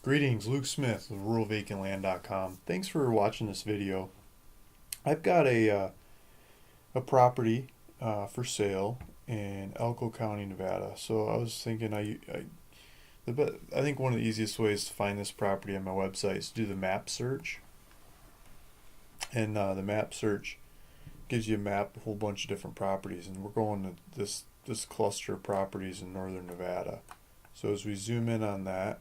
Greetings, Luke Smith with RuralVacantLand.com. Thanks for watching this video. I've got a property for sale in Elko County, Nevada. So I was thinking, I think one of the easiest ways to find this property on my website is to do the map search. And the map search gives you a map of a whole bunch of different properties, and we're going to this cluster of properties in northern Nevada. So as we zoom in on that,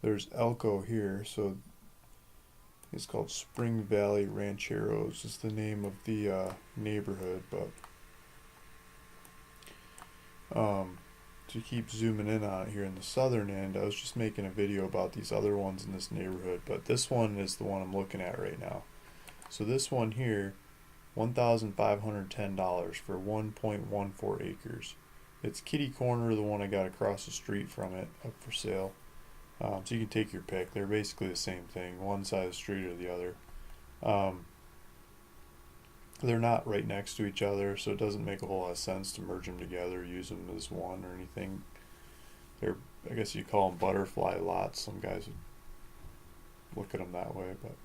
there's Elko here, so it's called Spring Valley Rancheros is the name of the neighborhood, but to keep zooming in on it here in the southern end, I was just making a video about these other ones in this neighborhood, but this one is the one I'm looking at right now. So this one here, $1,510 for 1.14 acres. It's kitty corner, the one I got across the street from it, up for sale. So you can take your pick. They're basically the same thing, one side of the street or the other. They're not right next to each other, so it doesn't make a whole lot of sense to merge them together, use them as one or anything. They're, I guess you call them butterfly lots. Some guys would look at them that way, but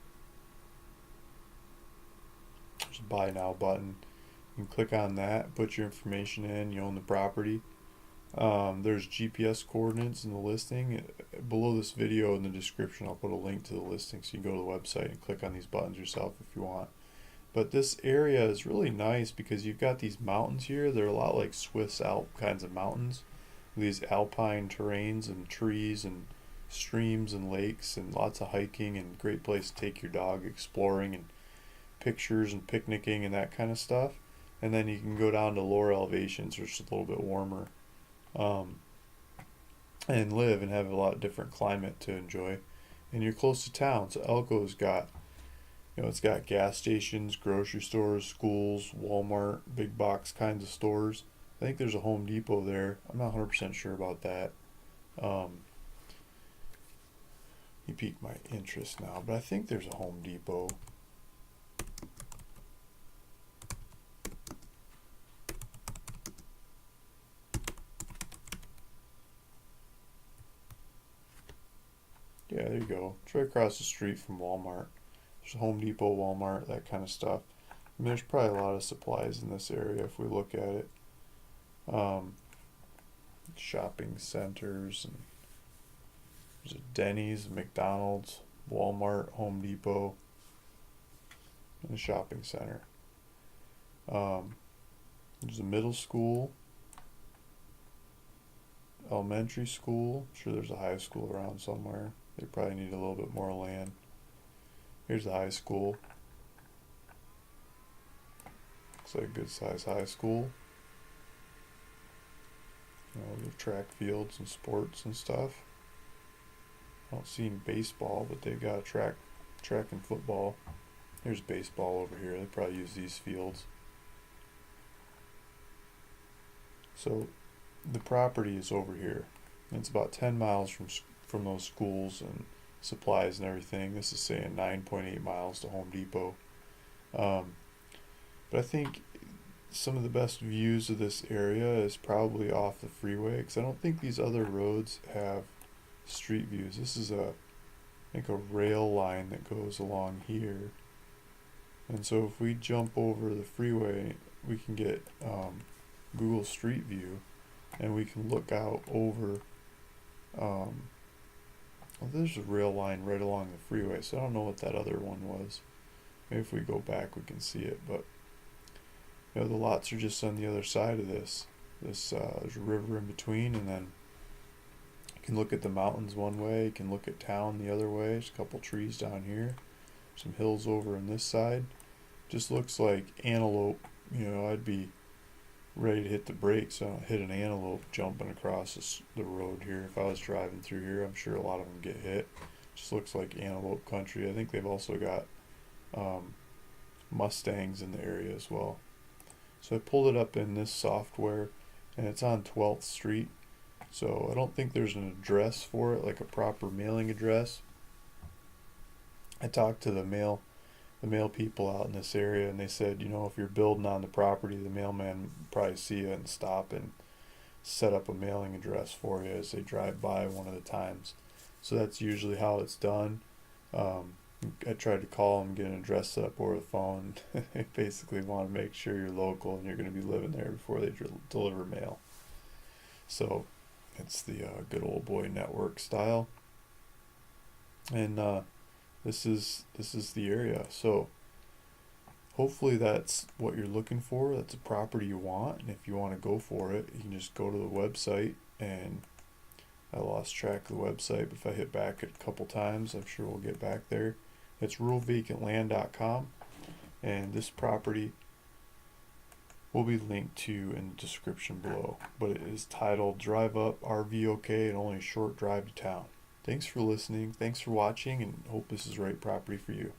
there's a buy now button. You can click on that, put your information in, you own the property. There's GPS coordinates in the listing. Below this video in the description, I'll put a link to the listing so you can go to the website and click on these buttons yourself if you want. But this area is really nice because you've got these mountains here. They're a lot like Swiss Alp kinds of mountains. These alpine terrains and trees and streams and lakes and lots of hiking and great place to take your dog exploring and pictures and picnicking and that kind of stuff. And then you can go down to lower elevations, which is a little bit warmer. And live and have a lot different climate to enjoy, and you're close to town. So Elko's got, it's got gas stations, grocery stores, schools, Walmart, big box kinds of stores. I think there's a Home Depot there. I'm not 100% sure about that. You piqued my interest now, but I think there's a Home Depot. Yeah, there you go. It's right across the street from Walmart. There's a Home Depot, Walmart, that kind of stuff. I mean, there's probably a lot of supplies in this area if we look at it. Shopping centers, and there's a Denny's, a McDonald's, Walmart, Home Depot, and a shopping center. There's a middle school, elementary school. I'm sure there's a high school around somewhere. They probably need a little bit more land. Here's the high school. Looks like a good sized high school. The track fields and sports and stuff. I don't see any baseball, but they've got track and football. There's baseball over here. They probably use these fields. So the property is over here. It's about 10 miles from those schools and supplies and everything. This is saying 9.8 miles to Home Depot. But I think some of the best views of this area is probably off the freeway, because I don't think these other roads have street views. This is I think a rail line that goes along here. And so if we jump over the freeway, we can get Google Street View, and we can look out over well, there's a rail line right along the freeway, so I don't know what that other one was. Maybe if we go back we can see it, but the lots are just on the other side of this. There's a river in between, and then you can look at the mountains one way, you can look at town the other way. There's a couple trees down here, some hills over on this side. Just looks like antelope. I'd be ready to hit the brakes so I don't hit an antelope jumping across the road here. If I was driving through here, I'm sure a lot of them get hit. Just looks like antelope country. I think they've also got Mustangs in the area as well. So I pulled it up in this software, and it's on 12th Street. So I don't think there's an address for it, like a proper mailing address. I talked to the mail people out in this area, and they said, if you're building on the property, the mailman will probably see you and stop and set up a mailing address for you as they drive by one of the times. So that's usually how it's done. I tried to call them, get an address set up over the phone. They basically want to make sure you're local and you're going to be living there before they deliver mail. So it's the good old boy network style. And this is the area. So hopefully that's what you're looking for. That's a property you want, and if you want to go for it, you can just go to the website. And I lost track of the website, but if I hit back a couple times, I'm sure we'll get back there. It's ruralvacantland.com, and this property will be linked to in the description below, but it is titled Drive Up RV OK and Only a Short Drive to Town. Thanks for listening, thanks for watching, and hope this is the right property for you.